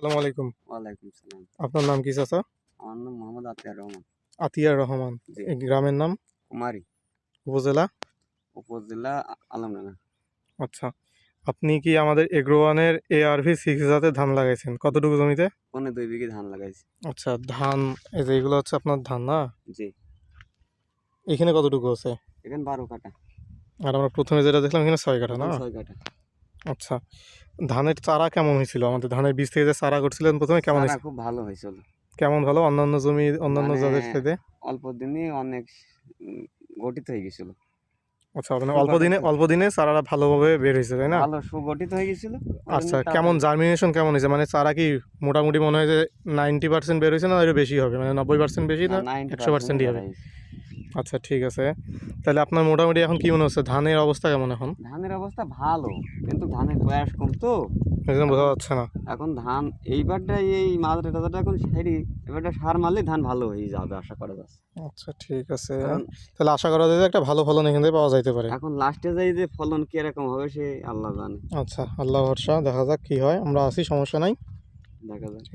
আসসালামু আলাইকুম। ওয়ালাইকুম সালাম। আপনার নাম কি চাচা? আমার নাম মোহাম্মদ আতিয়ার রহমান। আতিয়ার রহমান। জি। এই গ্রামের নাম? কুমারী, উপজেলা? উপজেলা আলমডাঙ্গা। আচ্ছা। আপনি কি আমাদের এগ্রোওয়ানের ARV 6 জাতের ধান লাগাইছেন? কতটুকু জমিতে? পৌনে ২ বিঘি ধান লাগাইছি। আচ্ছা, ধান এই যে এগুলো হচ্ছে আপনার ধান না? জি। এখানে কতটুকু আছে? এখানে ১২ কাঠা, আর আমরা প্রথমে যেটা দেখলাম এখানে ৬ কাঠা না? ওখানে ৬ কাঠা। আচ্ছা। ধানের চারা কেমন হয়েছিল? আমাদের ধানের বীজ থেকে যে চারা করছিলেন প্রথমে কেমন চারা হয়েছে? খুব ভালো হয়েছিল। কেমন ভালো? অন্যান্য জমি অন্যান্য মানে জাতের চাইতে? অল্প দিনেই অনেক গঠিত হয়ে গেছিল। আচ্ছা, মানে সুগঠিত, অল্প দিনে চারাটা ভালোভাবে বের হয়েছে, তাই না? ভালো সুগঠিত হয়ে গেছিল। আচ্ছা, ওইজন্য কেমন তাড়াতাড়ি জার্মিনেশন কেমন হয়েছে? মানে চারা কি মোটামুটি মনে হয় যে 90% বের হয়েছে না এর বেশি হবে? মানে 90% বেশি না 90% 100%ই হবে? বেড়াইছে। আচ্ছা, ঠিক আছে। তাহলে আপনার মোটামুটি এখন কি মনে হচ্ছে ধানের অবস্থা কেমন এখন? ধানের অবস্থা ভালো, কিন্তু ধানের বয়স কম তো। এজন্য বোঝা এখন যাচ্ছে না। এখন ধান এইবারটা এই মাদাটা টাদাটা এখন সারি, এবারটা সার মারলে ধান ভালো হয়ে যাবে আশা করা যাচ্ছে। আচ্ছা, ঠিক আছে। কারণ তাহলে আশা করা যায় যে একটা ভালো ফলন এখান থেকে পাওয়া যাইতে পারে। এখন লাস্টে যাই যে ফলন কিরকম হবে সে আল্লাহ জানে। আচ্ছা, আল্লাহ ভরসা, দেখা যাক কি হয়। আমরা আছি, সমস্যা নাই। দেখা যাক।